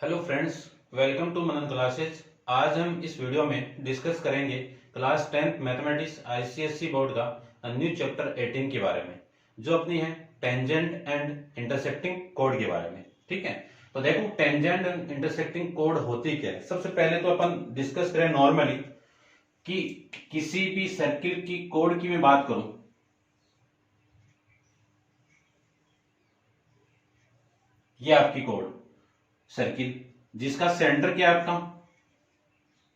Hello friends, welcome to Manan classes. आज हम इस वीडियो में डिस्कस करेंगे class 10th mathematics ICSE board का न्यू चैप्टर 18 के बारे में, जो अपनी है टेंजेंट एंड इंटरसेक्टिंग कोड के बारे में। ठीक है, तो देखो टेंजेंट एंड इंटरसेक्टिंग कोड होती क्या है। सबसे पहले तो अपन डिस्कस करें नॉर्मली कि किसी भी सर्किल की कोड की मैं बात करूं, ये आपकी कोड सर्किल जिसका सेंटर क्या है आपका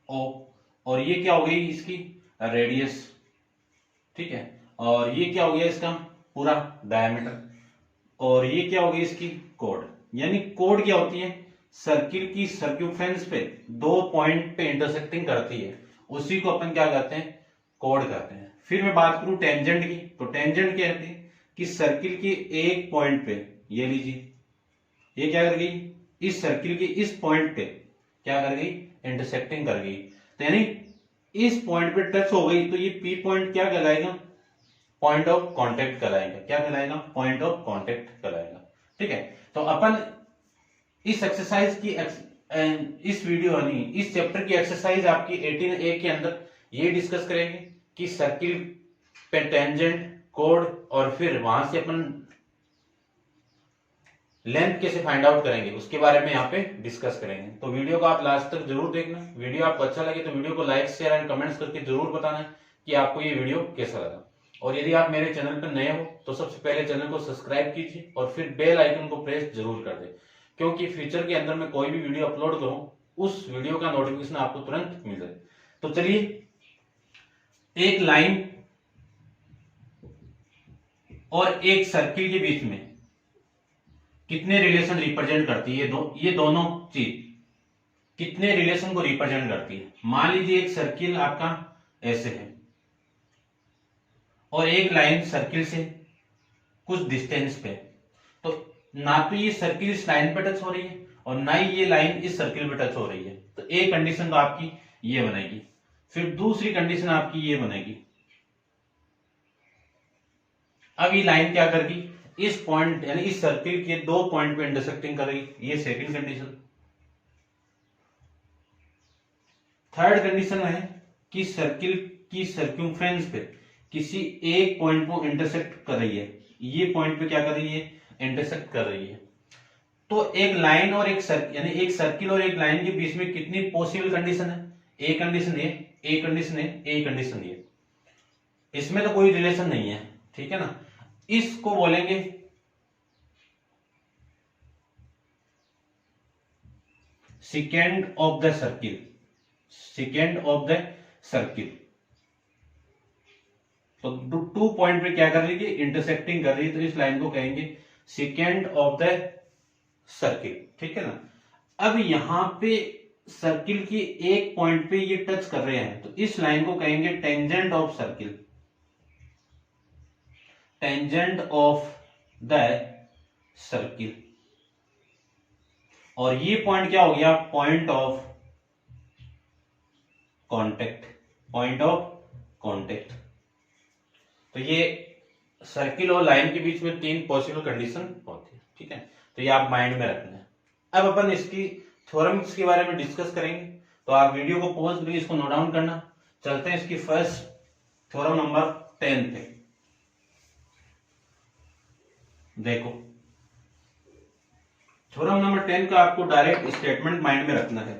ओ, और ये क्या हो गई इसकी रेडियस। ठीक है, और ये क्या हो गया इसका पूरा डायमीटर, और ये क्या हो गई इसकी कोड। यानी कोड क्या होती है, सर्किल की सर्क्यूफ्रेंस पे दो पॉइंट पे इंटरसेक्टिंग करती है, उसी को अपन क्या कहते हैं, कोड कहते हैं। फिर मैं बात करूं टेंजेंट की, तो टेंजेंट क्या कहते हैं कि सर्किल के एक पॉइंट पे, ये लीजिए ये क्या कर गई, इस सर्किल के इस पॉइंट पे क्या कर गई, इंटरसेक्टिंग कर गई। तो यानी इस पॉइंट पे टच हो गई, तो ये पी पॉइंट क्या कहलाएगा, पॉइंट ऑफ कांटेक्ट कहलाएगा। क्या कहलाएगा, पॉइंट ऑफ कांटेक्ट कहलाएगा। ठीक है, तो अपन इस एक्सरसाइज की इस वीडियो यानी इस चैप्टर की एक्सरसाइज आपकी 18A के अंदर ये डिस्कस करेंगे कि सर्किल पे टेंजेंट कोड, और फिर वहां से अपन लेंथ कैसे फाइंड आउट करेंगे उसके बारे में यहाँ पे डिस्कस करेंगे। तो वीडियो को आप लास्ट तक जरूर देखना। वीडियो आपको अच्छा लगे तो वीडियो को लाइक शेयर एंड कमेंट्स करके जरूर बताना कि आपको ये वीडियो कैसा लगा। और यदि आप मेरे चैनल पर नए हो तो सबसे पहले चैनल को सब्सक्राइब कीजिए और फिर बेल आइकन को प्रेस जरूर कर दे, क्योंकि फ्यूचर के अंदर मैं कोई भी वीडियो अपलोड करूं उस वीडियो का नोटिफिकेशन आपको तुरंत मिल जाए। तो चलिए, एक लाइन और एक सर्किल के बीच में कितने रिलेशन रिप्रेजेंट करती है, ये दोनों चीज कितने रिलेशन को रिप्रेजेंट करती है। मान लीजिए एक सर्किल आपका ऐसे है और एक लाइन सर्किल से कुछ डिस्टेंस पे, तो ना तो ये सर्किल इस लाइन पे टच हो रही है और ना ही ये लाइन इस सर्किल पे टच हो रही है। तो एक कंडीशन तो आपकी ये बनेगी, फिर दूसरी कंडीशन आपकी ये बनेगी। अब ये लाइन क्या करेगी, इस पॉइंट यानी इस सर्किल के दो पॉइंट पे इंटरसेक्टिंग करेगी, ये सेकंड कंडीशन। थर्ड कंडीशन है कि सर्किल की सर्क्यूम्फ्रेंस पे किसी एक पॉइंट को इंटरसेक्ट कर रही है, ये पॉइंट पे क्या कर रही है, इंटरसेक्ट कर रही है। तो एक लाइन और एक सर्किल यानी एक सर्किल और एक लाइन के बीच में कितनी पॉसिबल कंडीशन है, ए कंडीशन ये, ए कंडीशन है, ए कंडीशन ये, इसमें तो कोई रिलेशन नहीं है। ठीक है ना, इसको बोलेंगे second of the circle, second of the circle. तो टू पॉइंट पे क्या कर रही है, इंटरसेक्टिंग कर रही है, तो इस लाइन को कहेंगे सेकेंड ऑफ द सर्किल। ठीक है ना, अब यहां पे सर्किल की एक पॉइंट पे ये टच कर रहे हैं, तो इस लाइन को कहेंगे tangent of circle, tangent of the circle. और ये पॉइंट क्या हो गया, point of contact, point of contact. तो ये सर्किल और लाइन के बीच में तीन पॉसिबल कंडीशन होती है। ठीक है, तो ये आप माइंड में रखना है। अब अपन इसकी थ्योरम्स के बारे में डिस्कस करेंगे, तो आप वीडियो को पॉज करके इसको नोट डाउन करना। चलते हैं इसकी फर्स्ट थ्योरम नंबर 10 पे। देखो थ्योरम नंबर 10 का आपको डायरेक्ट स्टेटमेंट माइंड में रखना है।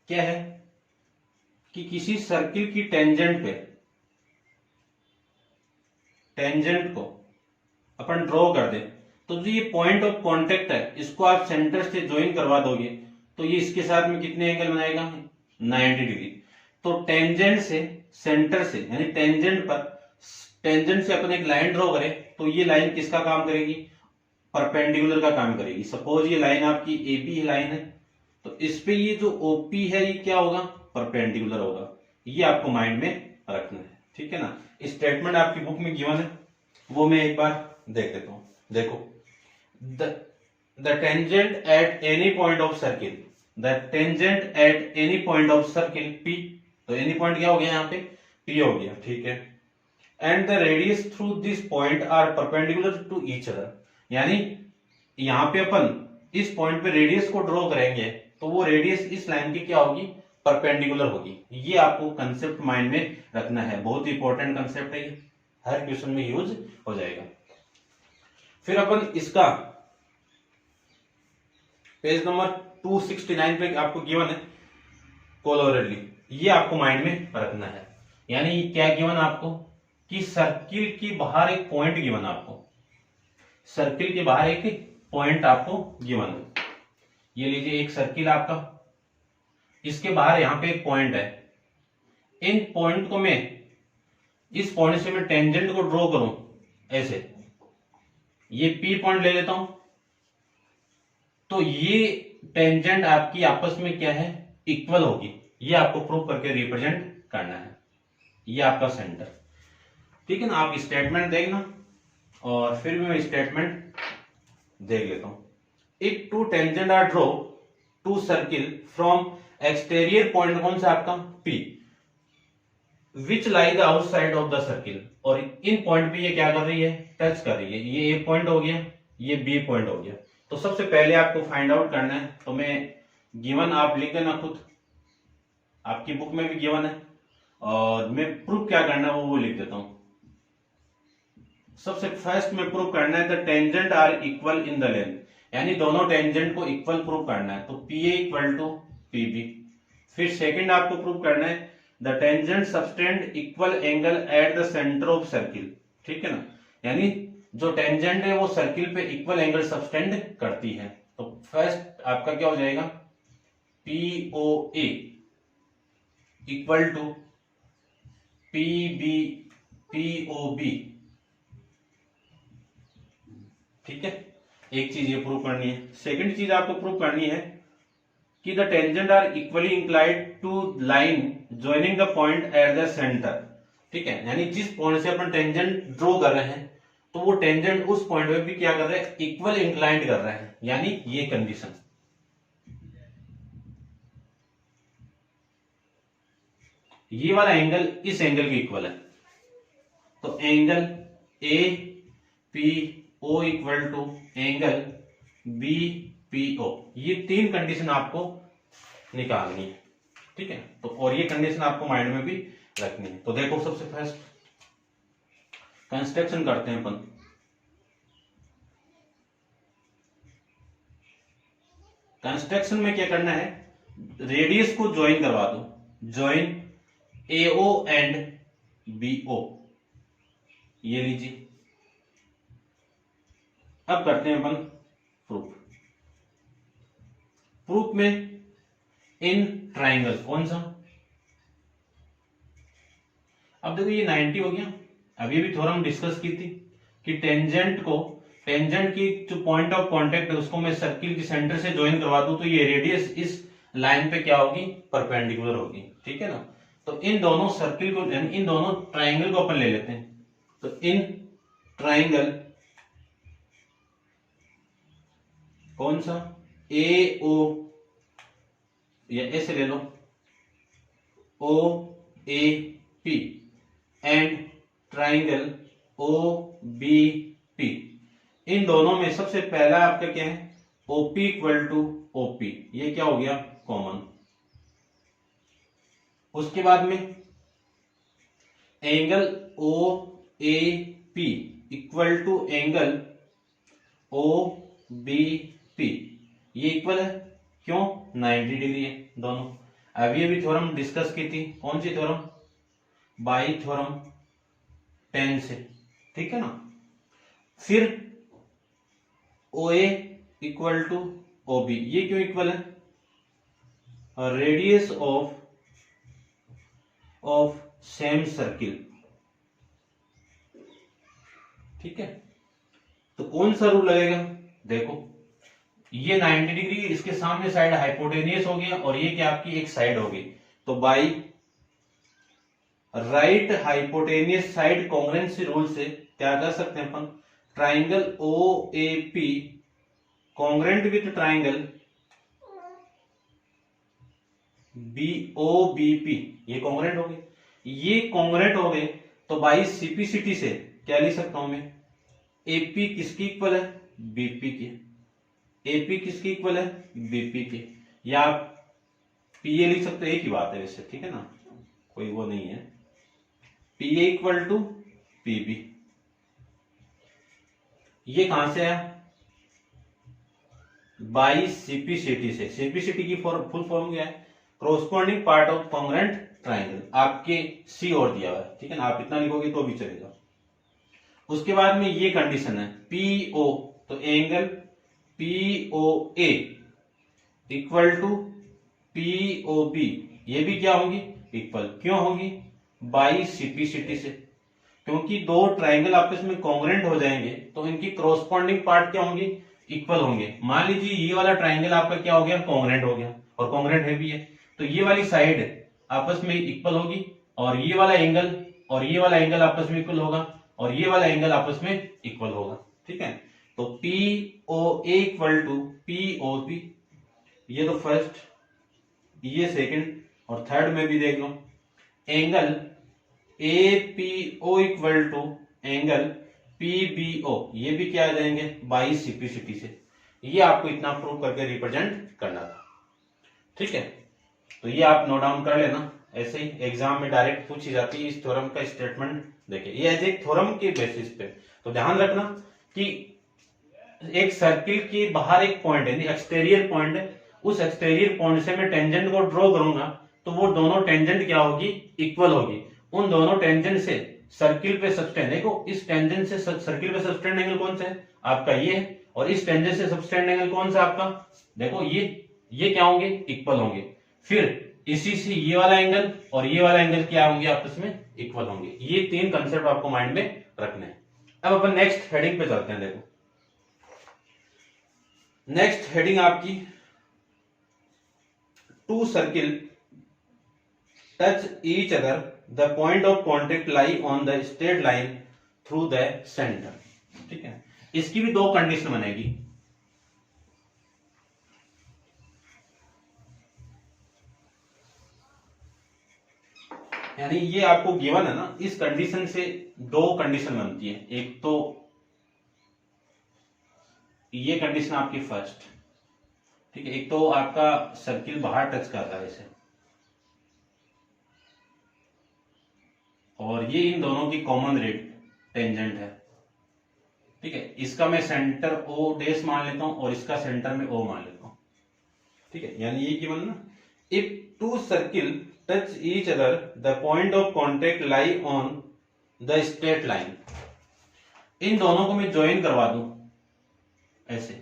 क्या है कि किसी सर्किल की टेंजेंट पे, टेंजेंट को अपन ड्रॉ कर दे, तो जो ये पॉइंट ऑफ कांटेक्ट है इसको आप सेंटर से ज्वाइन करवा दोगे, तो ये इसके साथ में कितने एंगल बनाएगा, 90 डिग्री। तो टेंजेंट से सेंटर से यानी टेंजेंट पर, टेंजेंट से अपन एक लाइन ड्रॉ करें, तो ये लाइन किसका काम करेगी, परपेंडिकुलर का काम करेगी। सपोज ये लाइन आपकी एबी लाइन है, तो इस पे ये जो ओपी है ये क्या होगा, परपेंडिकुलर होगा। ये आपको माइंड में रखना है। ठीक है ना, स्टेटमेंट आपकी बुक में गिवन है, वो मैं एक बार देख लेता हूं। देखो, the tangent at any point of circle, the tangent at any point of circle P, तो एनी पॉइंट क्या हो गया यहाँ पे, पी हो गया। ठीक है, and the radius through this point are perpendicular to each other, यानी यहाँ पे अपन इस पॉइंट पे रेडियस को ड्रॉ करेंगे तो वो रेडियस इस लाइन की क्या होगी, परपेंडिकुलर होगी। ये आपको कंसेप्ट माइंड में रखना है, बहुत इंपॉर्टेंट कंसेप्ट है, ये हर क्वेश्चन में यूज हो जाएगा। फिर अपन इसका पेज नंबर 269 पे आपको गिवन है कोलोरेटली, ये आपको माइंड में रखना है। यानी क्या गिवन आपको कि सर्किल की बाहर एक पॉइंट गिवन, आपको सर्किल के बाहर एक पॉइंट आपको गिवन है। ये लीजिए एक सर्किल आपका, इसके बाहर यहां पे एक पॉइंट है। इन पॉइंट को मैं इस पॉइंट से मैं टेंजेंट को ड्रॉ करूं ऐसे, ये पी पॉइंट ले लेता हूं, तो ये टेंजेंट आपकी आपस में क्या है, इक्वल होगी। ये आपको प्रूव करके रिप्रेजेंट करना है। ये आपका सेंटर, ठीक है ना। आप स्टेटमेंट देखना और फिर भी मैं स्टेटमेंट देख लेता हूं। If two tangent are draw to circle from exterior point, कौन सा आपका P, which lie the outside of the circle, और इन पॉइंट पे ये क्या कर रही है, टच कर रही है। ये A पॉइंट हो गया, ये B पॉइंट हो गया। तो सबसे पहले आपको फाइंड आउट करना है, तो मैं गिवन आप लिख देना खुद, आपकी बुक में भी गिवन है, और मैं प्रूफ क्या करना है वो लिख देता हूं। सबसे फर्स्ट में प्रूफ करना है the tangent are equal in the length, यानी दोनों टेंजेंट को इक्वल प्रूफ करना है, तो PA इक्वल टू PB। फिर सेकंड आपको प्रूफ करना है the tangent subtend equal angle eight the centre of circle, ठीक है ना। यानी जो टेंजेंट है वो सर्किल पे इक्वल एंगल सबटेंड करती है। तो फर्स्ट आपका क्या हो जाएगा, POA इक्वल टू POB, ठीक है। एक चीज ये प्रूव करनी है। सेकंड चीज आपको प्रूव करनी है कि the tangent are equally inclined to line joining the point at the centre, ठीक है। यानी जिस पॉइंट से अपन टेंजेंट ड्रॉ कर रहे हैं तो वो टेंजेंट उस पॉइंट पे भी क्या कर रहे हैं, इक्वल इंक्लाइंड कर रहे हैं। यानी ये कंडीशन, ये वाला एंगल इस एंगल के इक्वल है, तो angle APO equal to angle BPO। ये तीन कंडीशन आपको निकालनी है, ठीक है। तो और ये कंडीशन आपको माइंड में भी रखनी है। तो देखो सबसे फर्स्ट कंस्ट्रक्शन करते हैं अपन। कंस्ट्रक्शन में क्या करना है, रेडियस को ज्वाइन करवा दो, ज्वाइन AO एंड BO, ये लीजिए। अब करते हैं अपन प्रूफ। प्रूफ में इन ट्राइंगल, कौन सा, अब देखो ये 90 हो गया। अभी भी थोड़ा हम डिस्कस की थी कि टेंजेंट की जो पॉइंट ऑफ कांटेक्ट है उसको मैं सर्किल के सेंटर से ज्वाइन करवा दूं, तो ये रेडियस इस लाइन पे क्या होगी, परपेंडिकुलर होगी, ठीक है ना। तो इन दोनों सर्किल को, यानी इन दोनों ट्राइंगल को अपन ले लेते हैं। तो इन ट्राइंगल कौन सा, AO, या ऐसे ले लो OAP एंड ट्राइंगल OBP, इन दोनों में सबसे पहला आपका क्या है, OP इक्वल टू OP, ये क्या हो गया, कॉमन। उसके बाद में angle OAP equal to angle OBP, ये इक्वल है, क्यों, 90 डिग्री है दोनों। अभी अभी थ्योरम डिस्कस की थी, कौन सी थ्योरम, बाई थ्योरम 10 से, ठीक है ना। फिर OA इक्वल टू OB, ये क्यों इक्वल है, रेडियस ऑफ सेम सर्किल, ठीक है। तो कौन सा रूल लगेगा, देखो ये 90 डिग्री, इसके सामने साइड हाइपोटेनियस हो गया और ये क्या आपकी एक साइड हो गई, तो by right hypotenuse side congruency rule से क्या कर सकते हैं अपन, triangle OAP congruent with triangle BOBP, ये कॉन्ग्रुएंट हो गए। ये कॉन्ग्रुएंट हो गए तो बाई सीपीसीटी से क्या लिख सकता हूं मैं, एपी किसकी इक्वल है, बीपी के। एपी किसकी इक्वल है, बीपी के। या आप पीए लिख सकते हो, एक ही बात है वैसे, ठीक है ना, कोई वो नहीं है। पीए इक्वल टू पीबी। ये कहां से आया, बाई सीपीसीटी से। सीपीसीटी की फुल फॉर्म क्या है, corresponding part of congruent triangle. आपके सी और दिया हुआ है, ठीक है ना, आप इतना लिखोगे तो भी चलेगा। उसके बाद में ये कंडीशन है पीओ, तो angle POA equal to POB, ये भी क्या होंगी, इक्वल। क्यों होंगी, बाई सीपीसीटी से, क्योंकि दो ट्राइंगल आपस में कॉन्ग्रुएंट हो जाएंगे तो इनकी कोरोस्पोंडिंग पार्ट क्या होंगे, इक्वल होंगे। मान लीजिए ये वाला ट्राइंगल आपका क्या हो गया, कॉन्ग्रुएंट हो गया, और कॉन्ग्रुएंट है भी है, तो ये वाली साइड आपस में इक्वल होगी, और ये वाला एंगल और ये वाला एंगल आपस में इक्वल होगा, और ये वाला एंगल आपस में इक्वल होगा, ठीक है। तो पीओ इक्वल टू पीओपी, ये तो फर्स्ट, ये सेकंड, और थर्ड में भी देख लो, angle APO equal to angle PBO, ये भी क्या आ जाएंगे, बाई सीपीसीटी से। ये आपको इतना प्रूव करके रिप्रेजेंट करना था, ठीक है। तो ये आप नोट डाउन कर लेना, ऐसे ही एग्जाम में डायरेक्ट पूछी जाती है इस थ्योरम का स्टेटमेंट। देखिए ये एज एक थ्योरम के बेसिस पे, तो ध्यान रखना कि एक सर्किल के बाहर एक पॉइंट है, एक्सटीरियर पॉइंट है, उस एक्सटीरियर पॉइंट से मैं टेंजेंट को ड्रॉ करूंगा तो वो दोनों टेंजेंट क्या होगी, इक्वल होगी। उन दोनों टेंजेंट से सर्किल पे सबटेंड, देखो इस टेंजेंट से सर्किल पे सबटेंड एंगल कौन सा है, आपका ये है, और इस टेंजेंट से सबटेंड एंगल कौन सा आपका, देखो ये क्या होंगे, इक्वल होंगे। फिर इसी से ये वाला एंगल और ये वाला एंगल क्या होंगे, आपस में इक्वल होंगे। ये तीन कंसेप्ट आपको माइंड में रखने हैं। अब अपन नेक्स्ट हेडिंग पे चलते हैं। देखो नेक्स्ट हेडिंग आपकी, two circle touch each other, the point of contact lie on the straight line through the centre, ठीक है। इसकी भी दो कंडीशन बनेगी। यानी ये आपको गिवन है ना, इस कंडीशन से दो कंडीशन बनती है। एक तो ये कंडीशन आपकी फर्स्ट, ठीक है, एक तो आपका सर्किल बाहर टच कर रहा है इसे, और ये इन दोनों की कॉमन रेट टेंजेंट है, ठीक है। इसका मैं सेंटर ओ डेस मान लेता हूं और इसका सेंटर में ओ मान लेता हूं, ठीक है। यानी ये गिवन ना, if two circle touch each other the point of contact lie on the straight line, इन दोनों को मैं ज्वाइन करवा दूं ऐसे,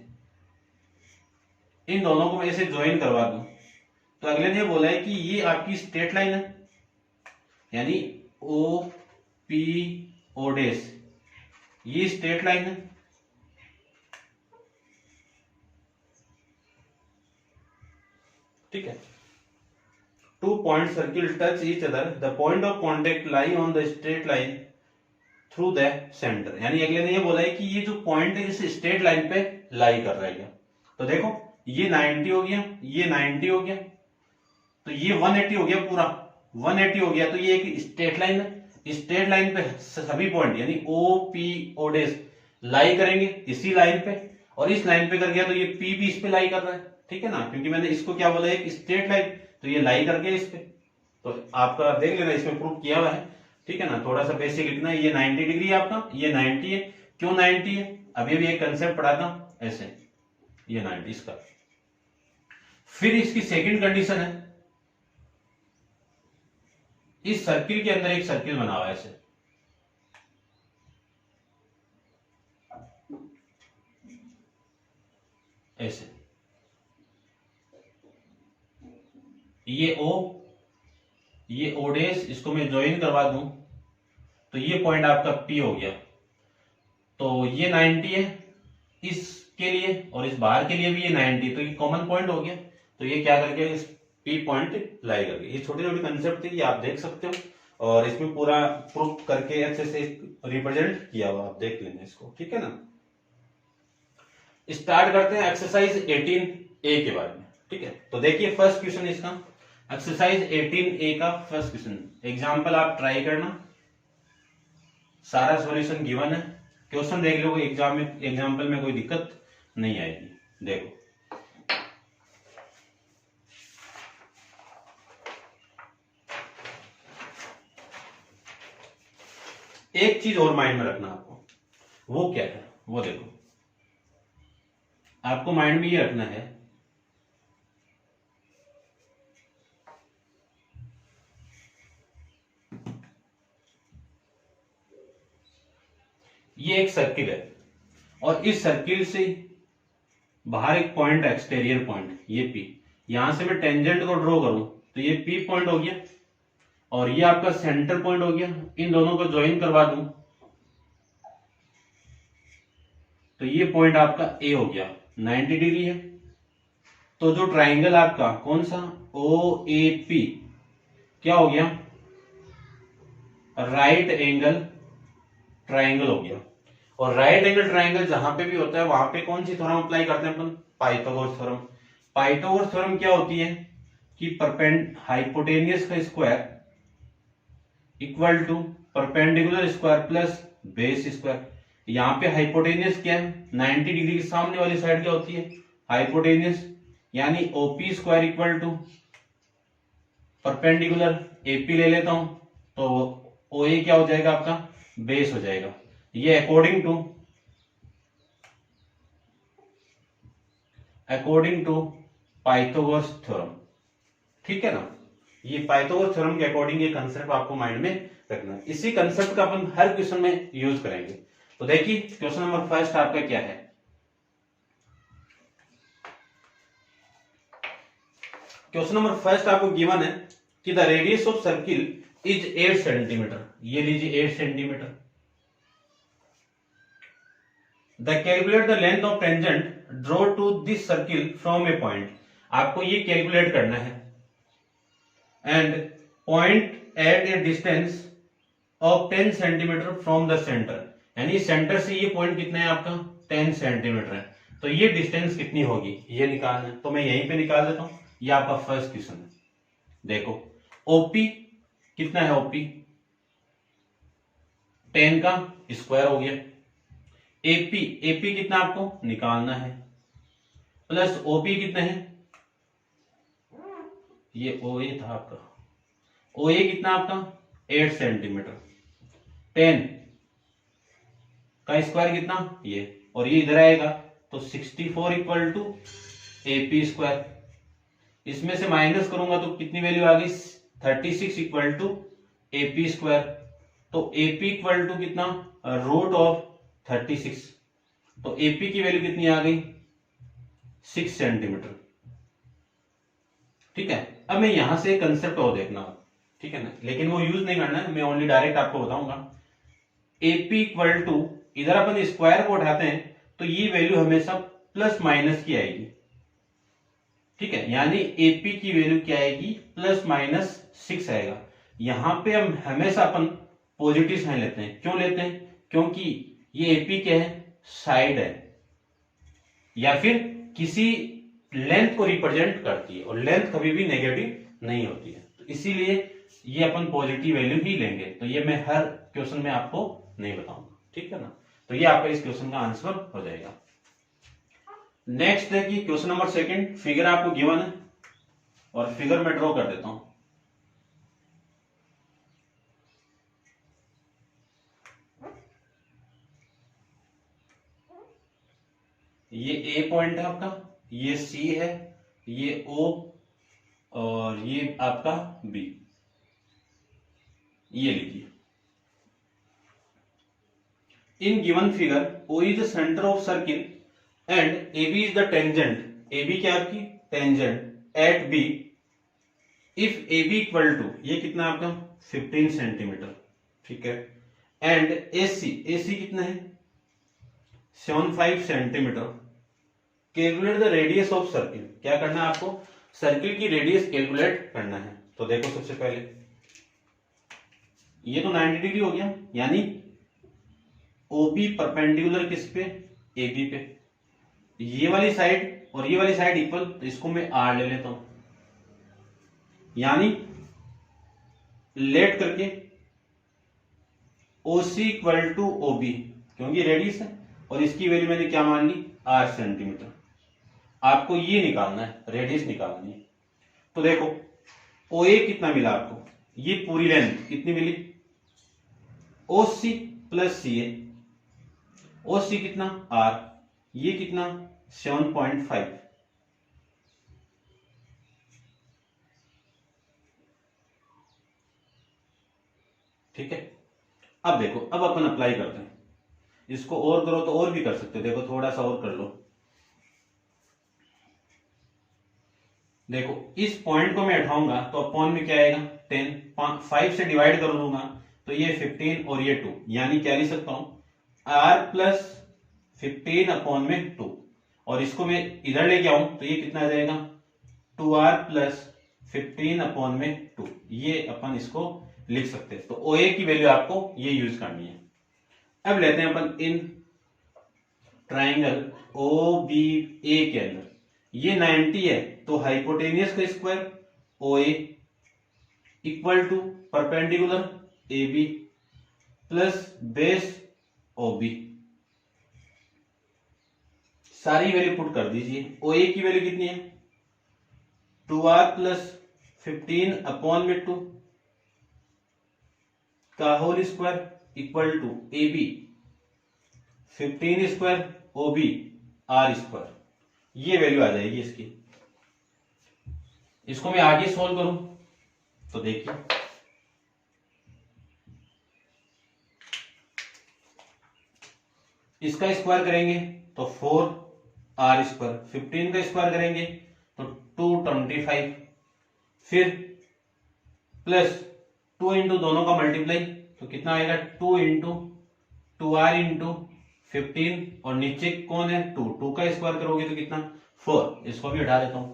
इन दोनों को मैं ऐसे ज्वाइन करवा दूं, तो अगले ने बोला है कि ये आपकी स्ट्रेट लाइन है, यानी ओ पी ओ डेस, ये स्ट्रेट लाइन है, ठीक है। Two point circle touch each other, the point of contact lie on the straight line through the centre, यानी अगले ने ये बोला है कि ये जो पॉइंट है इस स्ट्रेट लाइन पे लाई कर रहा है। तो देखो ये 90 हो गया, ये 90 हो गया, तो ये 180 हो गया, पूरा 180 हो गया, तो ये एक स्ट्रेट लाइन है। स्ट्रेट लाइन पे सभी पॉइंट यानी ओ पी ओ डेस लाई करेंगे इसी लाइन पे, और इस लाइन पे कर गया तो ये पी भी इस पे लाई कर रहा है, ठीक है ना, क्योंकि मैंने इसको क्या बोला है, स्ट्रेट लाइन, तो ये लाई कर गया इस पे। तो आपका देख लेना, इसमें प्रूफ किया हुआ है, ठीक है ना, थोड़ा सा बेसिक लिखना है। ये 90 डिग्री है आपका, ये 90 है, क्यों 90 है, अभी भी एक कंसेप्ट पढ़ाता हूं ऐसे, ये 90 इसका। फिर इसकी सेकंड कंडीशन है, इस सर्किल के अंदर एक सर्किल बना हुआ है ऐसे, ऐसे, ये ओ, ये ओडेस, इसको मैं ज्वाइन करवा दूं तो ये पॉइंट आपका पी हो गया। तो ये 90 है इसके लिए, और इस बाहर के लिए भी ये 90, तो ये कॉमन पॉइंट हो गया। तो ये क्या करके इस पी पॉइंट लाई करके, ये छोटे छोटे कंसेप्ट थे, ये आप देख सकते हो, और इसमें पूरा प्रूफ करके अच्छे से रिप्रेजेंट किया हुआ, आप देख लेना इसको, ठीक है ना। स्टार्ट करते हैं एक्सरसाइज 18A के बारे में, ठीक है। तो देखिए फर्स्ट क्वेश्चन इसका, एक्सरसाइज 18A का फर्स्ट क्वेश्चन, एग्जाम्पल आप ट्राई करना। सारा सॉल्यूशन गिवन है, क्वेश्चन देख लो, एग्जाम्पल में कोई दिक्कत नहीं आएगी। देखो एक चीज और माइंड में रखना आपको, वो क्या है वो देखो, आपको माइंड में ये रखना है ये एक सर्किल है और इस सर्किल से बाहर एक पॉइंट है, एक्सटीरियर पॉइंट, ये पी। यहां से मैं टेंजेंट को ड्रॉ करूं तो ये पी पॉइंट हो गया और ये आपका सेंटर पॉइंट हो गया। इन दोनों को ज्वाइन करवा दूं तो ये पॉइंट आपका ए हो गया, 90 डिग्री है। तो जो ट्राइंगल आपका कौन सा, ओ ए पी, क्या हो गया, राइट एंगल ट्राइंगल हो गया। और राइट एंगल ट्राइंगल जहां पे भी होता है वहां पे कौन सी थ्योरम अप्लाई करते हैं अपन, पाइथागोरस थ्योरम। पाइथागोरस थ्योरम क्या होती है कि हाइपोटेनियस का square equal to perpendicular square plus base square. यहाँ पे हाइपोटेनियस क्या है, 90 डिग्री के सामने वाली साइड क्या होती है, हाइपोटेनियस, यानी OP square equal to perpendicular AP ले लेता हूं तो ओ ए क्या हो जाएगा आपका, बेस हो जाएगा। ये अकॉर्डिंग टू पाइथागोरस थ्योरम, ठीक है ना। ये पाइथागोरस थ्योरम के अकॉर्डिंग ये कंसेप्ट आपको माइंड में रखना है। इसी कंसेप्ट का अपन हर क्वेश्चन में यूज करेंगे। तो देखिए क्वेश्चन नंबर फर्स्ट आपका क्या है, क्वेश्चन नंबर फर्स्ट आपको गिवन है कि the radius of circle is 8 centimetre. ये लीजिए 8 centimetre. The calculate the length of tangent draw to this circle from a point. आपको ये कैलकुलेट करना है। And point at a distance of 10 centimetre from the centre, यानी centre से ये point कितना है आपका, 10 सेंटीमीटर है। तो ये डिस्टेंस कितनी होगी ये निकालना है। तो मैं यहीं पे निकाल देता हूं। ये आपका फर्स्ट क्वेश्चन है। देखो ओपी कितना है, ओपी 10 का स्क्वायर हो गया। एपी कितना आपको निकालना है, प्लस ओपी कितना है, ये ओए था आपका, ओए कितना आपका 8 सेंटीमीटर। 10 का स्क्वायर कितना ये, और ये इधर आएगा तो 64 इक्वल टू एपी स्क्वायर। इसमें से माइनस करूंगा तो कितनी वैल्यू आ गई, 36 इक्वल टू एपी स्क्वायर। तो एपी इक्वल टू कितना, रूट ऑफ 36। तो एपी की वैल्यू कितनी आ गई, 6 सेंटीमीटर। ठीक है। अब मैं यहां से कंसेप्ट और देखना, ठीक है ना, लेकिन वो यूज नहीं करना है, मैं ओनली डायरेक्ट आपको बताऊंगा। एपी इक्वल टू, इधर अपन स्क्वायर को उठाते हैं तो ये वैल्यू हमेशा प्लस माइनस की आएगी। ठीक है, यानी एपी की वैल्यू क्या आएगी, प्लस माइनस 6 आएगा। यहां पे हम हमेशा अपन पॉजिटिव साइन लेते हैं। क्यों लेते हैं, क्योंकि ये एपी क्या है, साइड है या फिर किसी लेंथ को रिप्रेजेंट करती है, और लेंथ कभी भी नेगेटिव नहीं होती है। तो इसीलिए ये अपन पॉजिटिव वैल्यू ही लेंगे। तो ये मैं हर क्वेश्चन में आपको नहीं बताऊंगा, ठीक है ना। तो ये आपका इस क्वेश्चन का आंसर हो जाएगा। नेक्स्ट देखिए क्वेश्चन नंबर सेकंड, फिगर आपको गिवन है और फिगर में ड्रॉ कर देता हूं। ये ए पॉइंट है आपका, ये सी है, ये ओ, और ये आपका बी। ये लीजिए, in given figure O is the centre of circle and A B is the tangent. A B क्या आपकी tangent at B if A B equal to, ये कितना आपका 15 सेंटीमीटर। ठीक है। एंड ए सी कितना है 75 centimetre. Calculate the radius of circle. क्या करना है आपको, सर्किल की रेडियस कैलकुलेट करना है। तो देखो सबसे पहले ये तो 90 डिग्री हो गया, यानी ओबी परपेंडिकुलर किस पे, एबी पे। ये वाली साइड और ये वाली साइड इक्वल, तो इसको मैं आर ले लेता हूं, यानी लेट करके ओसी इक्वल टू ओबी, क्योंकि रेडियस है और इसकी वैल्यू मैंने क्या मान ली, 8 सेंटीमीटर। आपको ये निकालना है, रेडियस निकालनी है। तो देखो ओए कितना मिला आपको, ये पूरी लेंथ कितनी मिली, ओसी प्लस सी ए, ओसी कितना आर, ये कितना 7.5। ठीक है, अब देखो, अब अपन अप्लाई करते हैं इसको, और करो तो और भी कर सकते हो। देखो थोड़ा सा और कर लो। देखो इस पॉइंट को मैं उठाऊंगा तो अपॉन में क्या आएगा 10, 5 से डिवाइड कर दूंगा तो ये 15 और ये 2, यानी क्या लिख सकता हूं r प्लस 15 अपॉन में 2, और इसको मैं इधर लेके आऊं तो ये कितना आ जाएगा 2r प्लस 15 अपॉन में 2, ये अपन इसको लिख सकते हैं। तो OA की वैल्यू आपको ये यूज करनी है। अब लेते हैं अपन इन ट्राइंगल OBA के अंदर ये 90 है, तो हाइपोटेनियस का square OA equal to perpendicular AB plus base OB, सारी वैल्यू पुट कर दीजिए। OA की वैल्यू कितनी है 2r प्लस 15 अपॉन में 2 का whole square equal to AB 15 square OB r square, ये वैल्यू आ जाएगी इसकी। इसको मैं आगे सोल्व करूं तो देखिए, इसका स्क्वायर करेंगे तो 4r स्क्वायर, 15 का स्क्वायर करेंगे तो 225, फिर प्लस 2 इंटू दोनों का मल्टीप्लाई तो कितना आएगा 2 इंटू 2r इंटू 15, और नीचे कौन है 2, 2 का स्क्वायर करोगे तो कितना 4, इसको भी हटा देता हूं।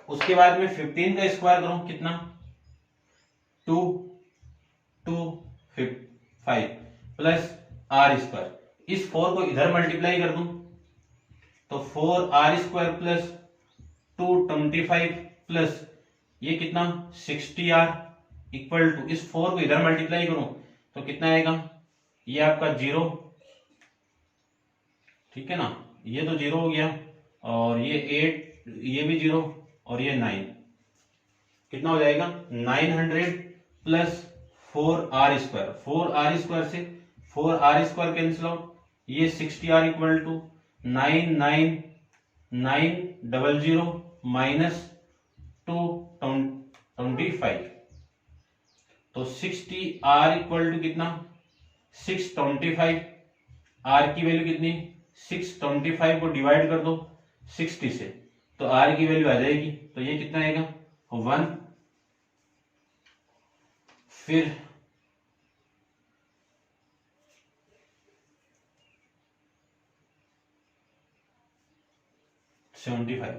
उसके बाद में 15 का स्क्वायर करो कितना 2, 2 5 प्लस r स्क्वायर, इस 4 को इधर मल्टीप्लाई कर दूं तो 4r स्क्वायर प्लस 225 प्लस ये कितना 60r इक्वल टू, इस 4 को इधर मल्टीप्लाई करूं तो कितना आएगा, ये आपका 0, ठीक है ना, ये तो 0 हो गया, और ये 8, ये भी 0, और ये 9, कितना हो जाएगा 900 plus 4r square, 4r square से 4r स्क्वायर कैंसिल आउट, ये 60r इक्वल टू 99900 माइनस 225, तो 60r इक्वल टू कितना 625, r की वैल्यू कितनी 625 को डिवाइड कर दो 60 से तो r की वैल्यू आ जाएगी, तो ये कितना आएगा 1, फिर 75,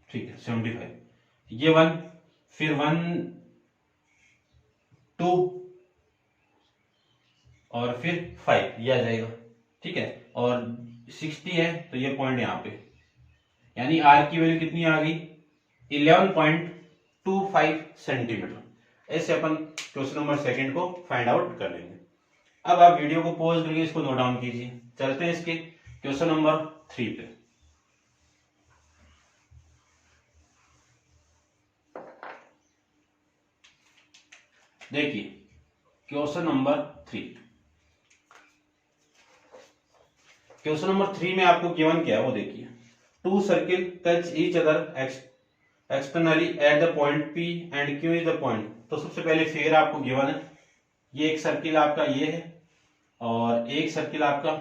ठीक है 75, ये 1, फिर 1 2 और फिर 5, ये आ जाएगा, ठीक है, और 60 है तो ये पॉइंट यहां पे, यानी r की वैल्यू कितनी आ गई 11.25 सेंटीमीटर। ऐसे अपन क्वेश्चन नंबर 2 को फाइंड आउट कर लेंगे। अब आप वीडियो को पॉज करके इसको नोट डाउन कीजिए। चलते हैं इसके क्वेश्चन नंबर 3 पे। देखिए क्वेश्चन नंबर 3, क्वेश्चन नंबर 3 में आपको गिवन क्या है वो देखिए, 2 circle touch each other externally at the point P and Q is the point. तो सबसे पहले फिगर आपको गिवन है, ये एक सर्किल आपका ये है और एक सर्किल आपका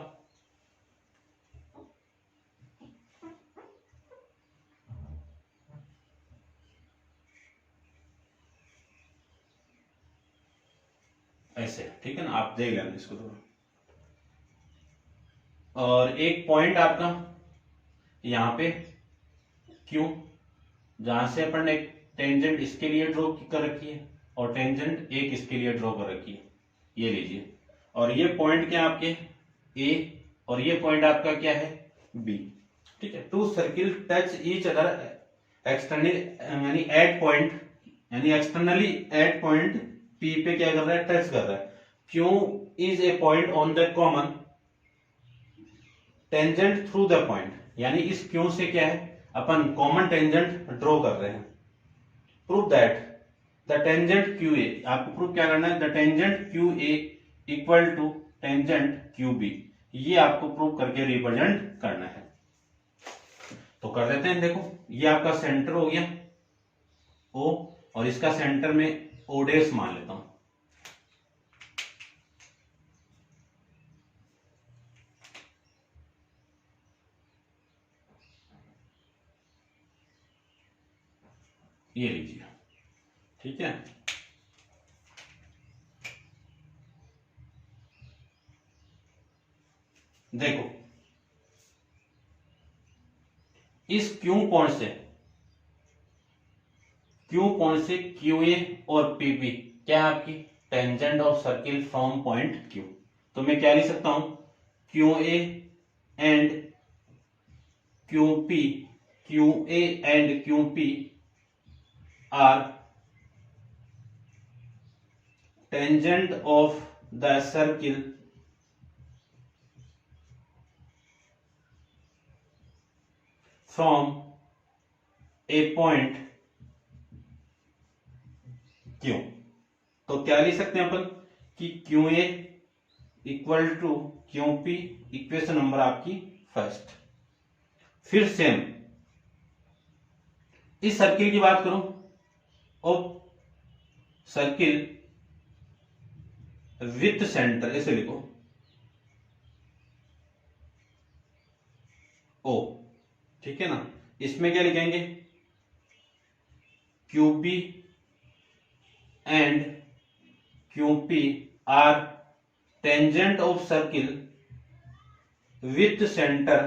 ऐसे, ठीक है ना, आप देख लेना इसको थोड़ा, और एक पॉइंट आपका यहां पे Q, जहां से अपन ने टेंजेंट इसके लिए ड्रॉ कर रखी है और टेंजेंट एक इसके लिए ड्रॉ कर रखी है, ये लीजिए, और ये पॉइंट क्या आपके A और ये पॉइंट आपका क्या है B, ठीक है। 2 circle touch each other externally यानी एट पॉइंट, यानी एक्सटर्नली एट पॉइंट पी पे क्या कर रहा है, टच कर रहा है। Q is a point on the common tangent through the point, यानी इस क्यू से क्या है, अपन कॉमन टेंजेंट ड्रॉ कर रहे हैं। Prove that the tangent Q A, आपको प्रूव क्या करना है, the tangent Q A equal to tangent Q B, ये आपको प्रूव करके रिप्रेजेंट करना है। तो कर देते हैं। देखो ये आपका सेंटर हो गया ओ, और इसका सेंटर में ओ डेस मान लेता हूं। ये लीजिए, ठीक है। देखो इस क्यू पॉइंट से क्यू ए और पी बी क्या है आपकी tangent of circle from point Q. तो मैं क्या लिख सकता हूं, Q A and Q P, Q A and Q P are tangent of the circle from a point Q. तो क्या लिख सकते हैं अपन कि Q A equal to Q P, equation number आपकी फर्स्ट। फिर सेम इस सर्किल की बात करूं, और सर्किल विथ सेंटर, ऐसे लिखो ओ, ठीक है ना। इसमें क्या लिखेंगे, Q B and Q P are tangent of circle with centre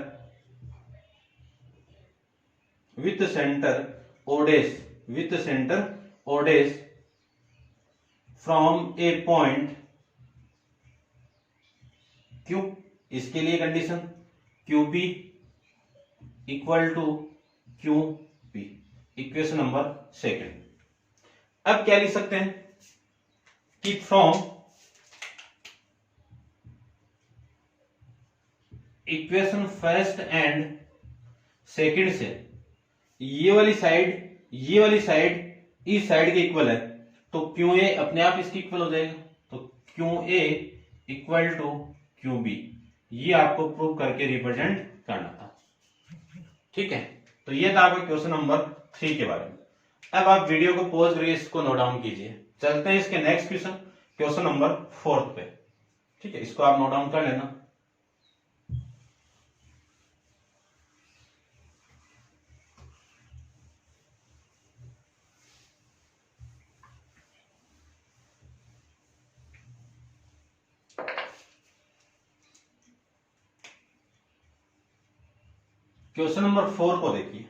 O dash from a point Q. इसके लिए condition Q B equal to Q P, equation number second. अब क्या लिख सकते हैं कि from equation first and second से ये वाली साइड इस साइड के इक्वल है, तो क्यू ए अपने आप इसकी इक्वल हो जाएगा। तो Q A equal to Q B, ये आपको प्रूव करके रिप्रेजेंट करना था, ठीक है। तो ये था आपका क्वेश्चन नंबर 3 के बारे में। अब आप वीडियो को पॉज करके इसको नोट डाउन कीजिए। चलते हैं इसके नेक्स्ट क्वेश्चन नंबर 4 पे, ठीक है। इसको आप नोट डाउन कर लेना। क्वेश्चन नंबर 4 को देखिए।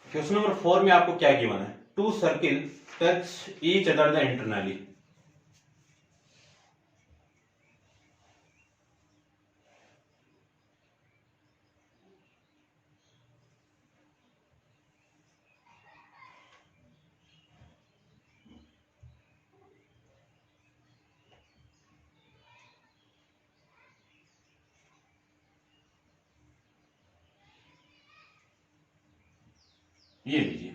क्वेश्चन नंबर 4 में आपको क्या गिवन है, two circle touch each other the internally. ये लीजिए,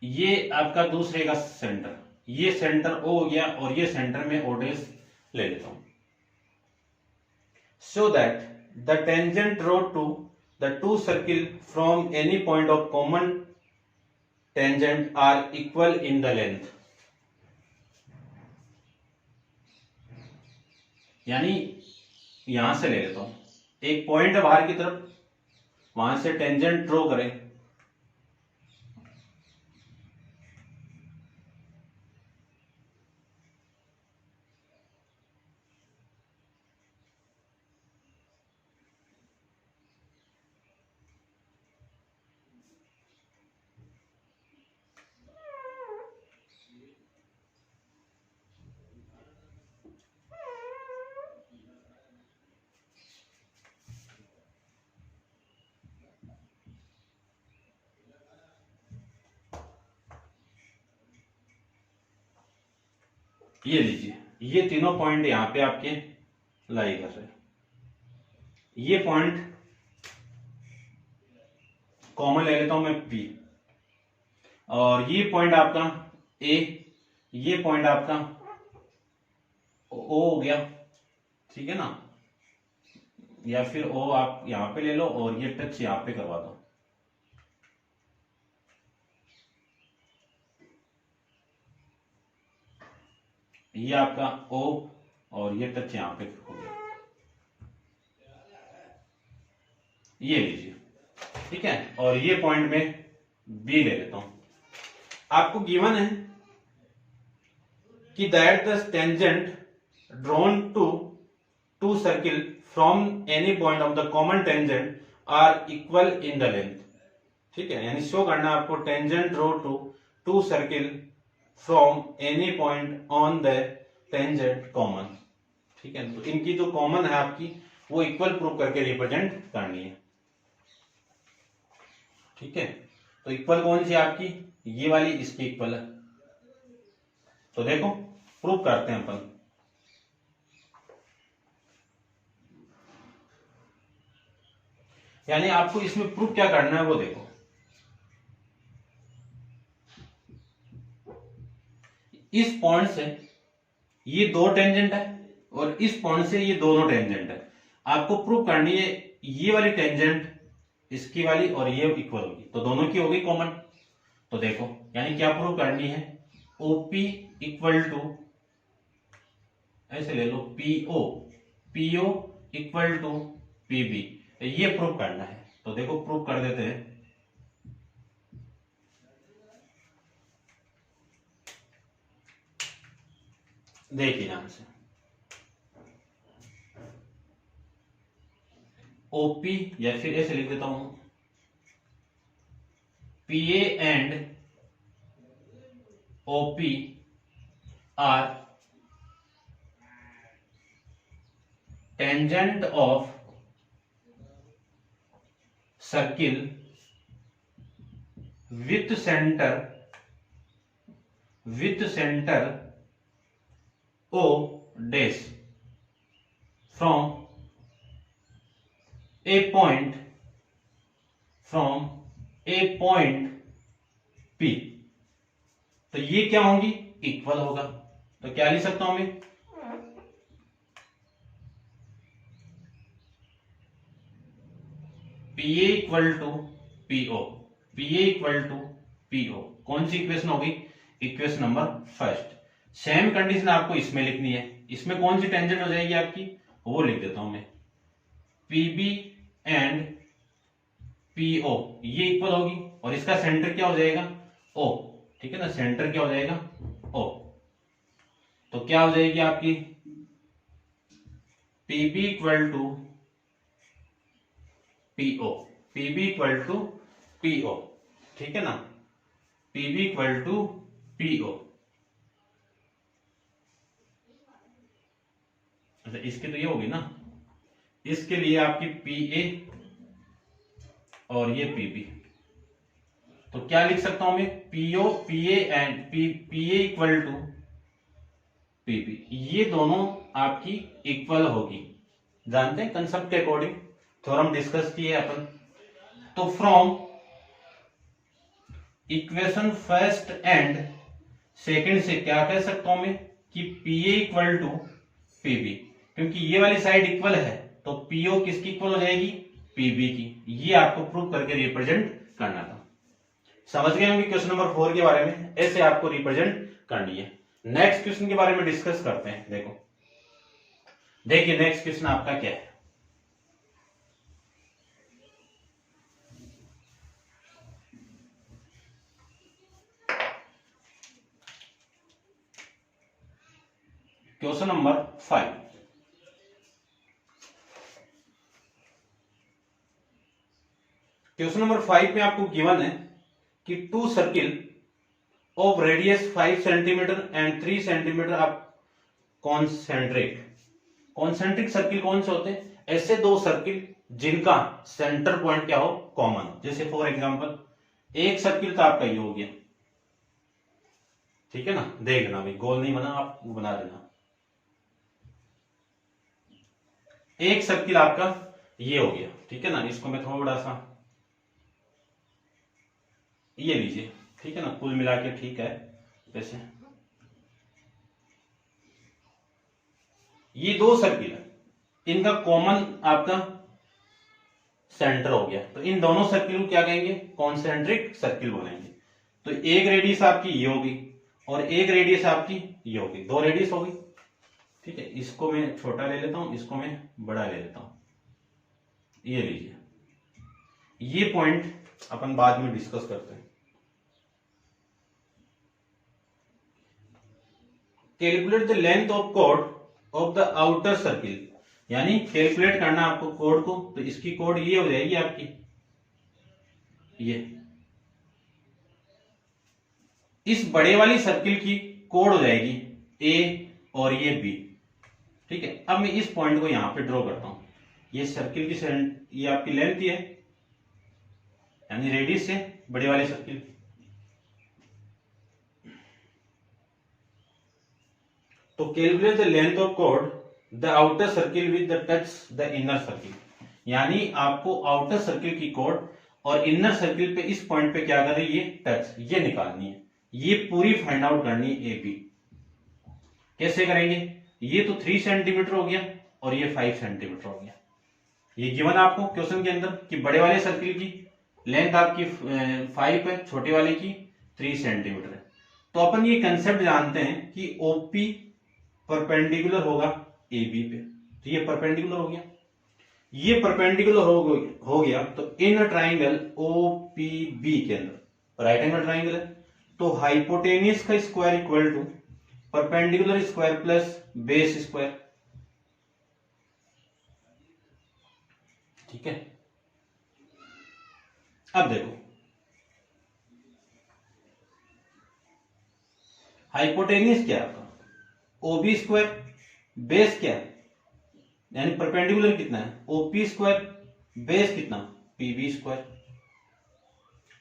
ये आपका दूसरे का सेंटर, ये सेंटर ओ हो गया और ये सेंटर में ओडेस ले लेता हूं। So that the tangent draw to the two circle from any point of common tangent are equal in the length. यानी यहां से ले लेता हूं, एक पॉइंट है बाहर की तरफ, वहां से टेंजेंट ड्रॉ करें। ये लीजिए, ये तीनों पॉइंट यहाँ पे आपके लाई कर रहे हैं। ये पॉइंट कॉमन ले लेता हूं मैं P, और ये पॉइंट आपका A, ये पॉइंट आपका O हो गया, ठीक है ना, या फिर O आप यहां पे ले लो और ये टच यहां पे करवा दो। ये आपका O और ये टच यहां पे हो गया, ये लीजिए, ठीक है। और ये पॉइंट में B ले लेता हूं। आपको गिवन है कि that the tangent drawn to two circle from any point of the common tangent are equal in the length, ठीक है। यानी शो करना आपको tangent draw to two circle from any point on the tangent common, ठीक है। तो इनकी जो कॉमन है आपकी वो इक्वल प्रूव करके रिप्रेजेंट करनी है, ठीक है। तो इक्वल कौन सी आपकी, ये वाली इसकी इक्वल है। तो देखो प्रूव करते हैं अपन। यानी आपको इसमें प्रूव क्या करना है वो देखो। इस पॉइंट से ये दो टेंजेंट है और इस पॉइंट से ये दोनों टेंजेंट है। आपको प्रूव करनी है ये वाली टेंजेंट इसकी वाली और ये इक्वल होगी, तो दोनों की होगी कॉमन। तो देखो यानी क्या प्रूव करनी है, ओपी इक्वल टू, ऐसे ले लो, PO, PO equal to PB, ये प्रूव करना है। तो देखो प्रूव कर देते हैं। देखिए ध्यान से, ओपी या फिर ऐसे लिख देता हूं, PA and OP are tangent of circle with centre O dash from a point P। तो ये क्या होंगी, इक्वल होगा। तो क्या लिख सकता हूं मैं, PA equal to PO, PA equal to PO। कौन सी इक्वेशन होगी, equation number first. Same condition आपको इसमें लिखनी है। इसमें कौन सी टेंजेंट हो जाएगी आपकी, वो लिख देता हूं मैं, PB एंड PO, ये इक्वल होगी और इसका सेंटर क्या हो जाएगा, O, ठीक है ना, सेंटर क्या हो जाएगा O। तो क्या हो जाएगी आपकी, PB equal to PO, PB equal to PO, ठीक है ना, PB इक्वल टू PO। अच्छा इसके तो ये होगी ना, इसके लिए आपकी PA और ये PB। तो क्या लिख सकता हूं मैं, PO, PA and PA equal to PB, ये दोनों आपकी इक्वल होगी। जानते हैं कंसेप्ट के अकॉर्डिंग, थ्योरम डिस्कस किए अपन। तो from equation first and second से क्या कह सकता हूं मैं कि PA इक्वल टू PB, क्योंकि ये वाली साइड इक्वल है तो PO किसकी इक्वल हो जाएगी, PB की। ये आपको प्रूव करके रिप्रेजेंट करना था। समझ गए होंगे क्वेश्चन नंबर 4 के बारे में, ऐसे आपको रिप्रेजेंट करनी है। नेक्स्ट क्वेश्चन के बारे में डिस्कस करते हैं। देखो देखिए नेक्स्ट क्वेश्चन आपका क्या है। Question number 5। क्वेश्चन नंबर 5 में आपको गिवन है कि two circle of radius 5 centimetre and 3 centimetre of concentric circle कौन से होते हैं, ऐसे दो सर्किल जिनका सेंटर पॉइंट क्या हो, कॉमन। जैसे फॉर एग्जांपल एक सर्किल तो आपका ये हो गया, ठीक है ना, देख लेना भाई, गोल नहीं बना आप बना देना। एक सर्किल आपका ये हो गया, ठीक है ना, इसको मैं थोड़ा सा ये लीजिए, ठीक है ना, कुल मिला के ठीक है। वैसे ये दो सर्किल है, इनका कॉमन आपका सेंटर हो गया, तो इन दोनों सर्किल को क्या कहेंगे, कॉन्सेंट्रिक सर्किल बोलेंगे। तो एक रेडियस आपकी ये होगी और एक रेडियस आपकी ये होगी, दो रेडियस होगी, ठीक है। इसको मैं छोटा ले लेता हूं, इसको मैं बड़ा ले लेता हूं, ये लीजिए। ये पॉइंट अपन बाद में डिस्कस करते हैं। Calculate the length of chord of the outer circle, यानी कैलकुलेट करना आपको कोड को, तो इसकी कोड ये हो जाएगी आपकी, ये इस बड़े वाली सर्किल की कोड हो जाएगी ए और ये बी, ठीक है। अब मैं इस पॉइंट को यहां पे ड्रॉ करता हूं, ये सर्किल की ये आपकी लेंथ है, यानी रेडियस है बड़े वाले सर्किल। तो calculate the length of chord the outer circle with the touch the inner circle, यानी आपको आउटर सर्किल की कॉर्ड और इनर सर्किल पे इस पॉइंट पे क्या कर रही है, टच, ये निकालनी है, ये पूरी फाइंड आउट करनी है ए बी। कैसे करेंगे, ये तो 3 सेंटीमीटर हो गया और ये 5 सेंटीमीटर हो गया, ये गिवन आपको क्वेश्चन के अंदर कि बड़े वाले सर्किल की लेंथ आपकी 5 है, छोटे वाले की 3 सेंटीमीटर है। तो अपन ये कंसेप्ट जानते हैं कि ओपी परपेंडिकुलर होगा ए बी पे, तो ये परपेंडिकुलर हो गया, ये परपेंडिकुलर हो गया, तो in triangle O P B के अंदर राइट एंगल ट्राइंगल है, तो हाइपोटेनियस का square equal to perpendicular square plus base square, ठीक है। अब देखो हाइपोटेनियस क्या है आपका, ओबी स्क्वायर, बेस क्या है, यानी परपेंडिकुलर कितना है, ओपी स्क्वायर, बेस कितना, पीबी स्क्वायर।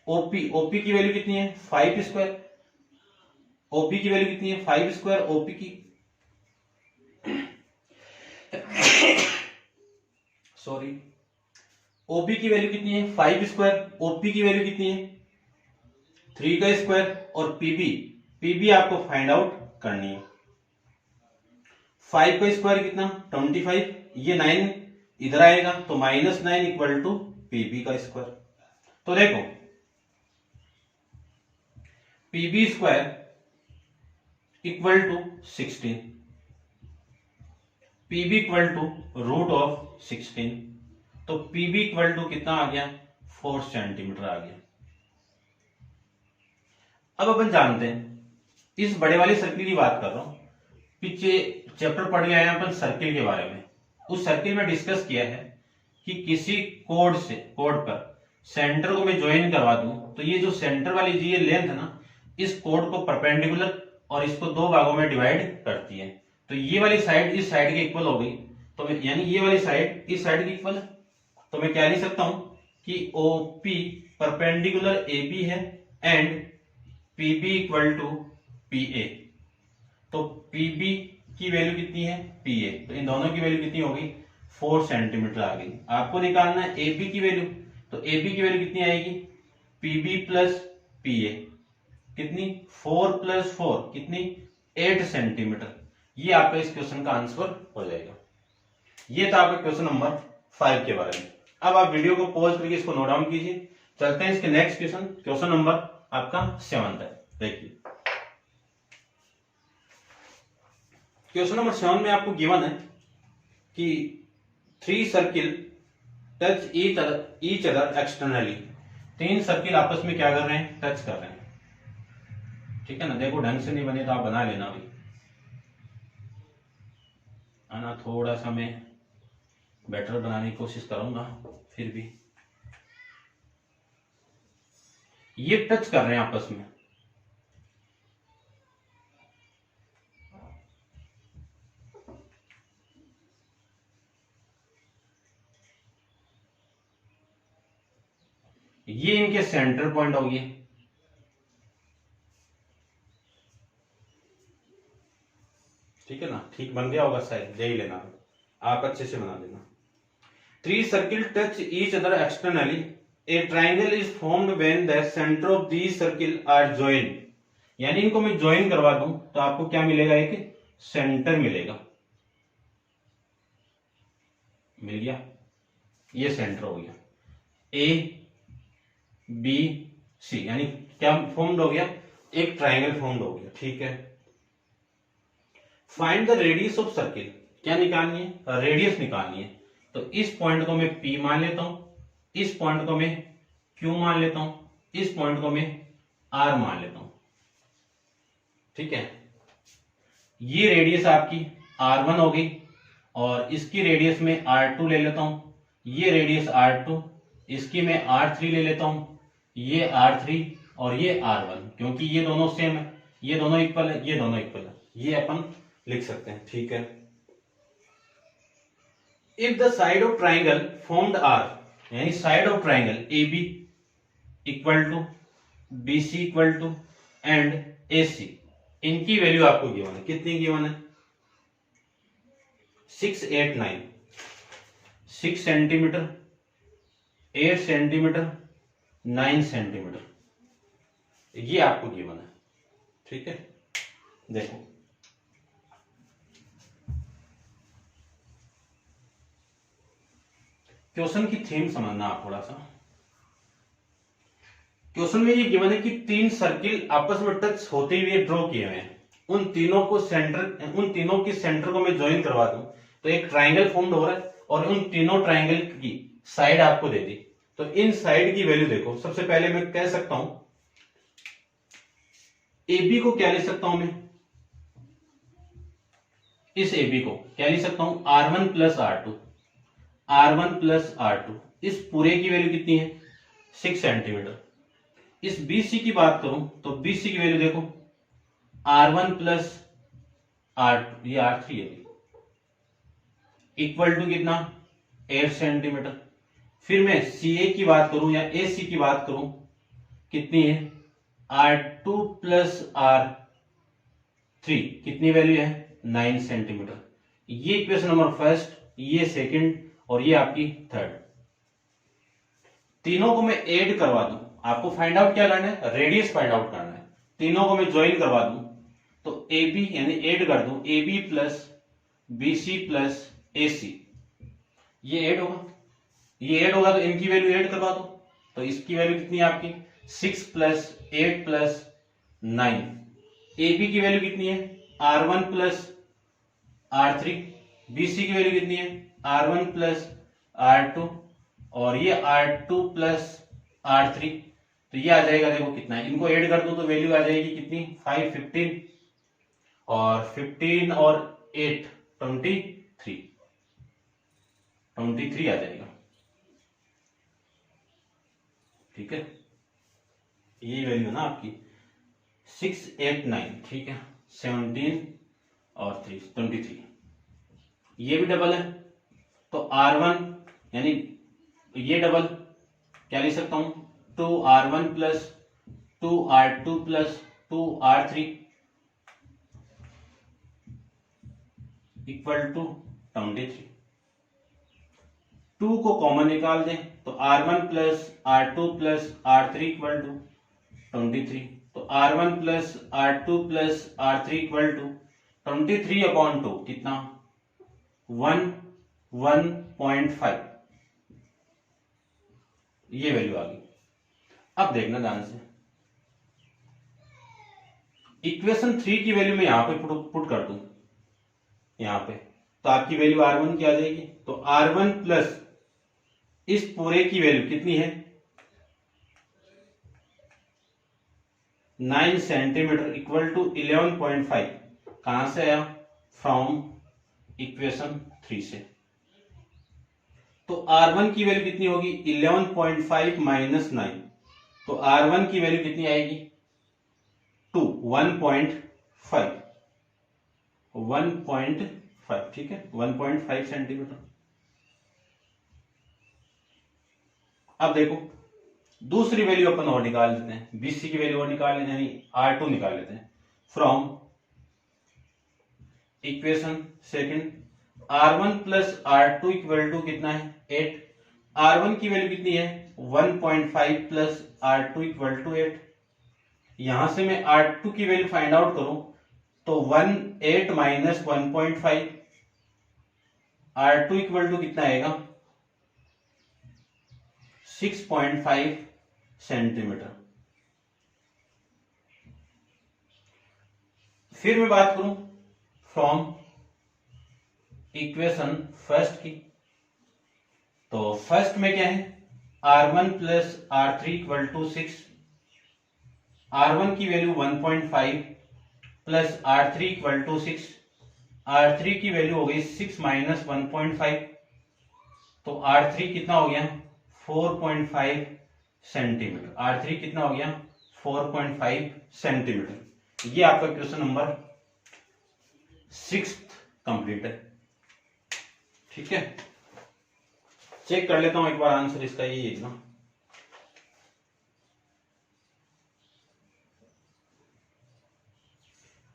ओपी की वैल्यू कितनी है, 5 स्क्वायर, ओपी की वैल्यू कितनी है, 5 स्क्वायर ओपी की, सॉरी, ओपी की वैल्यू कितनी है, 5 स्क्वायर, ओपी की वैल्यू कितनी है, 3 का स्क्वायर, और पीबी आपको फाइंड आउट करनी है। 5 का स्क्वायर कितना, 25, ये 9 इधर आएगा तो -9 इक्वल टू पीबी का स्क्वायर। तो देखो PB square equal to 16, PB equal to root of 16, तो पीबी इक्वल टू कितना आ गया, 4 सेंटीमीटर आ गया। अब अपन जानते हैं, इस बड़े वाले सर्किल की बात कर रहा हूं, पीछे चैप्टर पढ़ गए हैं अपन सर्किल के बारे में, उस सर्किल में डिस्कस किया है कि किसी कोड पर सेंटर को मैं ज्वाइन करवा दूं, तो ये जो सेंटर वाली जी ये लेंथ है ना, इस कोड को परपेंडिकुलर और इसको दो भागों में डिवाइड करती है, तो ये वाली साइड इस साइड के इक्वल हो गई, तो मैं यानी ये वाली साइड इस साइड की इक्वल है, तो मैं क्या लिख सकता हूं कि ओपी परपेंडिकुलर ए बी है and PB equal to P A. तो पीबी की वैल्यू कितनी है, पी ए, तो इन दोनों की वैल्यू कितनी होगी, 4 सेंटीमीटर आ गई। आपको निकालना है एबी की वैल्यू, तो एबी की वैल्यू कितनी आएगी, पीबी प्लस पी ए, कितनी 4 प्लस 4 कितनी 8 सेंटीमीटर। ये आपका इस क्वेश्चन का आंसर हो जाएगा। ये था आपका क्वेश्चन नंबर 5 के बारे में। अब आप वीडियो को पॉज करके इसको नोट डाउन कीजिए, चलते हैं इसके नेक्स्ट क्वेश्चन, क्वेश्चन नंबर आपका 7 है। देखिए क्वेश्चन नंबर 7 में आपको गिवन है कि 3 circle touch each other externally, 3 circle आपस में क्या कर रहे हैं, टच कर रहे हैं, ठीक है ना। देखो ढंग से नहीं बने तो आप बना लेना भाई, आना थोड़ा सा मैं बेटर बनाने की कोशिश करूंगा, फिर भी ये टच कर रहे हैं आपस में, ये इनके सेंटर पॉइंट हो गए, ठीक बन गया होगा शायद, यही लेना, आप अच्छे से बना देना। 3 circle touch each other externally, a triangle is formed when the centre of these circle are join. यानी इनको मैं ज्वाइन करवा दूं तो आपको क्या मिलेगा, एक सेंटर मिलेगा, मिल गया, ये सेंटर हो गया। ए बी सी, यानी क्या फॉर्म्ड हो गया, एक ट्राइंगल फॉर्म्ड हो गया, ठीक है। Find the radius of circle, क्या निकालनी है, रेडियस निकालनी है। तो इस पॉइंट को मैं P मान लेता हूं, इस पॉइंट को मैं Q मान लेता हूं, इस पॉइंट को मैं R मान लेता हूं, ठीक है। ये रेडियस आपकी R1 हो गई, और इसकी रेडियस में R2 ले लेता हूं, ये रेडियस R2, इसकी मैं R3 ले लेता हूं, ये R3 और ये R1, क्योंकि ये दोनों सेम है, ये दोनों इक्वल है, ये दोनों इक्वल है, ये अपन लिख सकते हैं, ठीक है। If the side of triangle formed are, यानी side of triangle A B equal to B C equal to and A C, इनकी वैल्यू आपको गिवन है, कितनी गिवन है, 6, 8, 9, 6 सेंटीमीटर, 8 सेंटीमीटर, 9 सेंटीमीटर, ये आपको गिवन है, ठीक है। देखो क्वेश्चन की थीम समझना आप थोड़ा सा। क्वेश्चन में ये गिवन है कि 3 सर्किल आपस में टच होते हुए ड्रॉ किए हुए हैं, उन तीनों की सेंटर को मैं ज्वाइन करवा दूं तो एक ट्राइंगल फॉर्म हो रहा है, और उन तीनों ट्राइंगल की साइड आपको दे दी। तो इन साइड की वैल्यू देखो, सबसे पहले मैं कह सकता हूं AB को क्या लिख सकता हूं मैं, इस AB को क्या लिख सकता हूं, R1 plus R2, R1 plus R2, इस पूरे की वैल्यू कितनी है, 6 सेंटीमीटर। इस BC की बात करूं तो BC की वैल्यू देखो, R1 प्लस R2, ये R3 है, इक्वल टू कितना, 8 सेंटीमीटर। फिर मैं CA की बात करूं या AC की बात करूं, कितनी है, R2 प्लस R3, कितनी वैल्यू है, 9 सेंटीमीटर। ये इक्वेशन नंबर फर्स्ट, ये सेकंड और ये आपकी थर्ड। तीनों को मैं ऐड करवा दूं, आपको फाइंड आउट क्या करना है, रेडियस फाइंड आउट करना है। तीनों को मैं ज्वाइन करवा दूं तो AB यानी ऐड कर दूं, AB plus BC plus AC, ये ऐड होगा, ये ऐड होगा तो इनकी वैल्यू ऐड करवा दो, तो इसकी वैल्यू कितनी है आपकी, 6 प्लस 8 प्लस 9। AB की वैल्यू कितनी है, R1 प्लस R3, BC की वैल्यू कितनी है, R1 प्लस R2 और ये R2 प्लस R3, तो ये आ जाएगा, देखो कितना है, इनको ऐड कर दो तो वैल्यू आ जाएगी कितनी, 5, 15 और 15 और 8 23 आ जाएगा, ठीक है। ये वैल्यू ना आपकी 6, 8, 9, ठीक है, 17 और 3 23, ये भी डबल है तो R1 यानी ये डबल क्या लिख सकता हूं, 2R1 plus 2R2 plus 2R3 equal to 23। 2 को कॉमन निकाल दें तो R1 plus R2 plus R3 equal to 23, तो R1 plus R2 plus R3 equal to 23/2 कितना, 1.5, ये वैल्यू आ गई। अब देखना ध्यान से, इक्वेशन 3 की वैल्यू मैं यहां पे पुट कर दूं, यहां पे तो आपकी वैल्यू R1 की आ जाएगी, तो R1 प्लस इस पूरे की वैल्यू कितनी है, 9 सेंटीमीटर इक्वल टू 11.5, कहां से आया, फ्रॉम इक्वेशन 3 से। तो R1 की वैल्यू कितनी होगी, 11.5 माइनस 9, तो R1 की वैल्यू कितनी आएगी, 1.5, ठीक है, 1.5 सेंटीमीटर। अब देखो दूसरी वैल्यू अपन और निकाल लेते हैं, BC की वैल्यू और निकाल लेते हैं, यानी R2 निकाल लेते हैं, from equation second, R1 plus R2 equal to कितना है 8। R1 की वैल्यू कितनी है 1.5 प्लस R2 इक्वल टू 8। यहां से मैं R2 की वैल्यू फाइंड आउट करूं तो 8 माइनस 1.5, R2 इक्वल टू कितना आएगा 6.5 सेंटीमीटर। फिर मैं बात करूं फ्रॉम इक्वेशन फर्स्ट की, तो फर्स्ट में क्या है R1 plus R3 equal to 6। R1 की value 1.5 plus R3 equal to 6, R3 की वैल्यू हो गई 6 माइनस 1.5, तो R3 कितना हो गया 4.5 सेंटीमीटर। R3 कितना हो गया 4.5 सेंटीमीटर। ये आपका क्वेश्चन नंबर 6 कंप्लीट है। ठीक है, चेक कर लेता हूं एक बार आंसर इसका, ये ना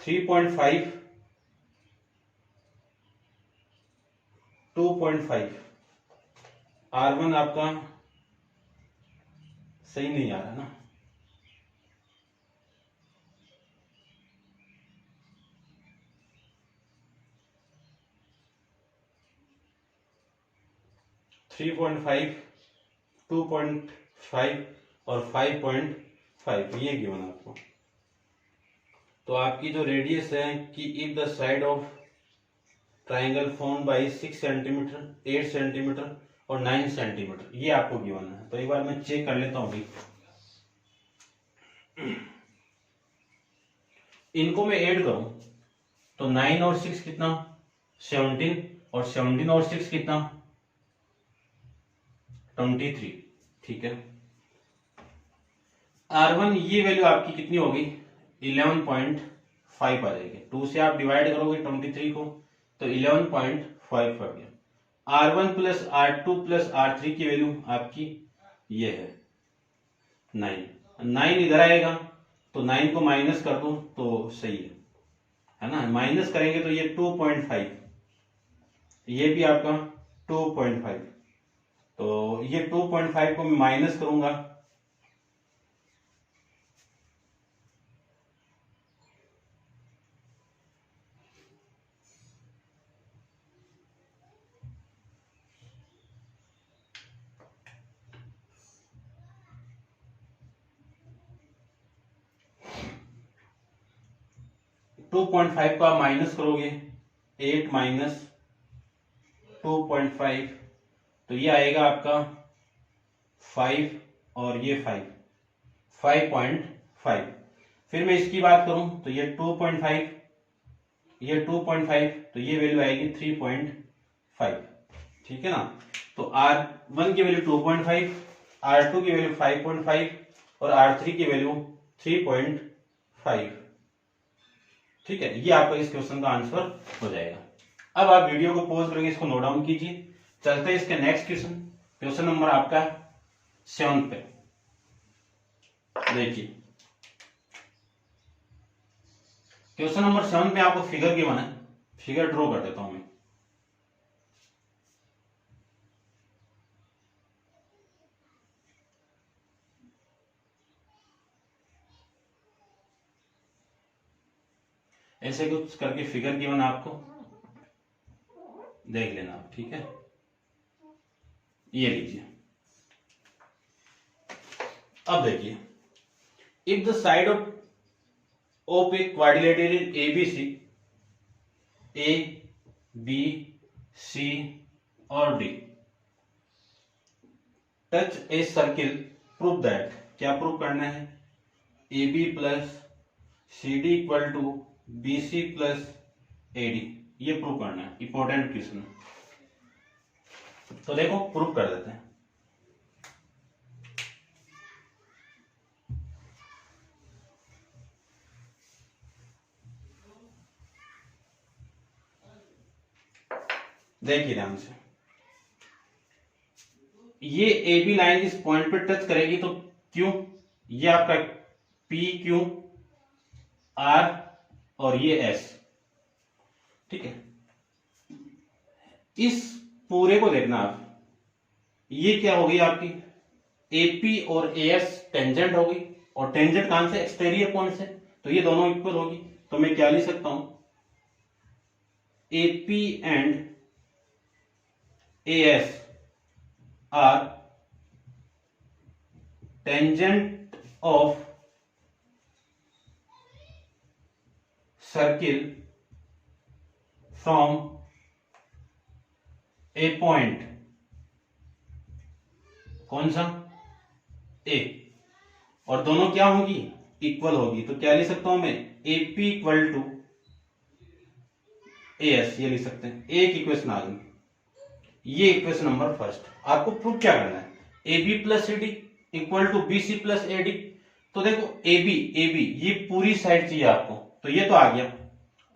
3.5 2.5, R1 आपका सही नहीं आ रहा ना, थ्री 2.5 और 5.5 ये गिवन आपको। तो आपकी जो रेडियस है कि if the side of triangle form by 6 centimetre 8 centimetre और 9 सेंटीमीटर, ये आपको गिवन है। तो एक बार मैं चेक कर लेता हूं अभी, इनको मैं ऐड करूं तो 9 और 6 कितना 17, और 17 और 6 कितना 23। ठीक है, R1 ये वैल्यू आपकी कितनी होगी 11.5 आ जाएगी। 2 से आप डिवाइड करोगे 23 को तो 11.5 आ गया। R1 plus R2 plus R3 की वैल्यू आपकी ये है 9। 9 इधर आएगा तो 9 को माइनस कर दो तो सही है ना, माइनस करेंगे तो ये 2.5, ये भी आपका 2.5, तो ये 2.5 को मैं माइनस करूंगा 2.5 को आप माइनस करोगे 8 माइनस 2.5, तो ये आएगा आपका 5 और ये 5.5। फिर मैं इसकी बात करूं तो ये 2.5, ये 2.5, तो ये वैल्यू आएगी 3.5। ठीक है ना, तो R1 की वैल्यू 2.5, R2 की वैल्यू 5.5 और R3 की वैल्यू 3.5। ठीक है, ये आपका इस क्वेश्चन का आंसर हो जाएगा। अब आप वीडियो को पॉज करके इसको नोट डाउन कीजिए। चलते हैं इसके नेक्स्ट क्वेश्चन, क्वेश्चन नंबर आपका 7 पे। देखिए क्वेश्चन नंबर 7 पे आपको फिगर गिवन है, फिगर ड्रॉ कर देता हूं मैं। ऐसे कुछ करके फिगर गिवन आपको देख लेना आप। ठीक है, ये लीजिए। अब देखिए, if the side of a quadrilateral ABC, A B C और D touch a circle, prove that, क्या प्रूव करना है AB plus CD equal to BC plus AD, ये प्रूव करना है। इंपॉर्टेंट क्वेश्चन है, तो देखो प्रूव कर देते हैं। देखिए ध्यान से, ये AB लाइन इस पॉइंट पे टच करेगी तो क्यों, ये आपका PQ R और ये S। ठीक है, इस पूरे को देखना आप, ये क्या होगी आपकी एपी और एएस टेंजेंट होगी, और टेंजेंट कहां से, एक्सटीरियर पॉइंट से, तो ये दोनों इक्वल होगी। तो मैं क्या लिख सकता हूं, AP and AS are tangent of circle from a point, कौन सा, A, और दोनों क्या होगी, इक्वल होगी। तो क्या लिख सकता हूं मैं, AP इक्वल टू AS, ये लिख सकते हैं। एक इक्वेशन आ गई, ये इक्वेशन नंबर फर्स्ट। आपको प्रूफ क्या करना है, AB plus CD equal to BC plus AD। तो देखो AB ये पूरी साइड चाहिए आपको, तो ये तो आ गया,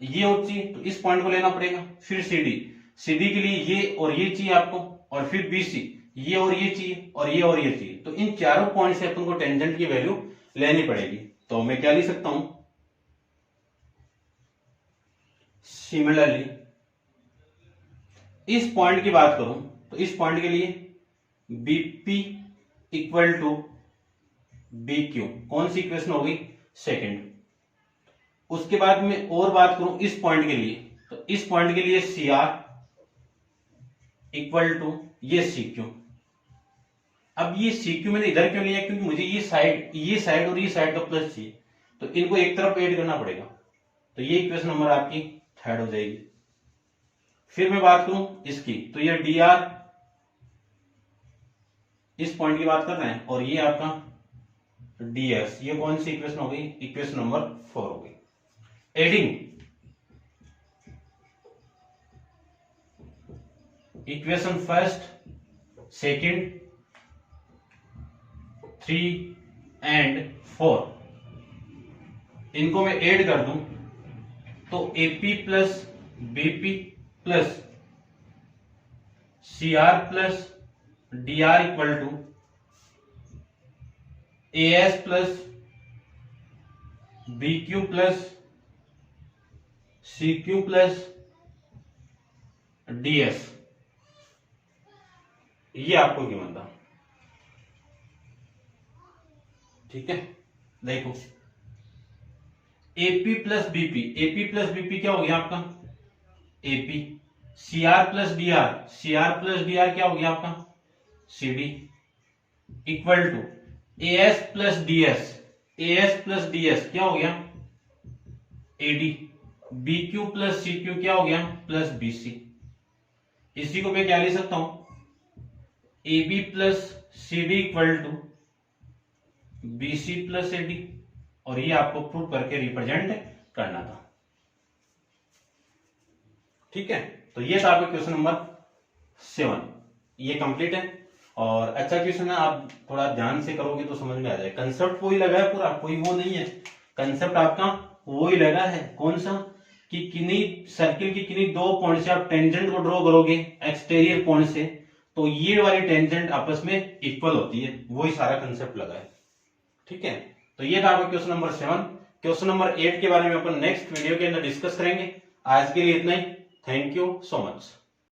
ये ऊंची, तो इस पॉइंट को लेना पड़ेगा। फिर CD के लिए ये और ये चाहिए आपको, और फिर BC ये और ये चाहिए, और ये और ये चाहिए। तो इन चारों पॉइंट से अपन को टेंजेंट की वैल्यू लेनी पड़ेगी। तो मैं क्या लिख सकता हूं, सिमिलरली इस पॉइंट की बात करूं तो इस पॉइंट के लिए BP इक्वल टू BQ, कौन सी इक्वेशन होगी, सेकंड। उसके बाद में और बात करूं इस पॉइंट के लिए, तो इस पॉइंट के लिए CR इक्वल टू ये CQ। अब ये CQ मैंने इधर क्यों लिया, क्योंकि मुझे ये साइड और ये साइड का प्लस चाहिए, तो इनको एक तरफ ऐड करना पड़ेगा। तो ये इक्वेशन नंबर आपकी थर्ड हो जाएगी। फिर मैं बात करूं इसकी, तो ये DR इस पॉइंट की बात कर रहे हैं, और ये आपका DS, ये कौन सी इक्वेशन हो गई, इक्वेशन नंबर 4 हो गई। Adding equation first, second, 3 and 4, इनको मैं ऐड कर दूं तो AP plus BP plus CR plus DR equal to AS plus BQ plus CQ plus DS, ये आपको गिवन था। ठीक है, देखो AP प्लस BP क्या हो गया आपका, AP, CR प्लस DR क्या हो गया आपका, CD, equal to AS plus DS क्या हो गया, AD, BQ प्लस CQ क्या हो गया, प्लस BC। इसी को मैं क्या लिख सकता हूं, AB plus CD equal to BC plus AD, और ये आपको प्रूव करके रिप्रेजेंट करना था। ठीक है, तो ये था आपका क्वेश्चन नंबर 7, ये कंप्लीट है और अच्छा क्वेश्चन है। आप थोड़ा ध्यान से करोगे तो समझ में आ जाए। कंसेप्ट वही लगा है पूरा, कोई वो नहीं है, कंसेप्ट आपका वही लगा है। कौन सा, कि किन्हीं सर्किल की किन्हीं दो पॉइंट से आप टेंजेंट को ड्रॉ करोगे एक्सटीरियर पॉइंट से, तो ये वाली टेंजेंट आपस में इक्वल होती है, वही सारा कंसेप्ट लगा है। ठीक है, तो ये था आपका क्वेश्चन नंबर 7। क्वेश्चन नंबर 8 के बारे में अपन नेक्स्ट वीडियो के अंदर डिस्कस करेंगे। आज के लिए इतना ही। Thank you so much.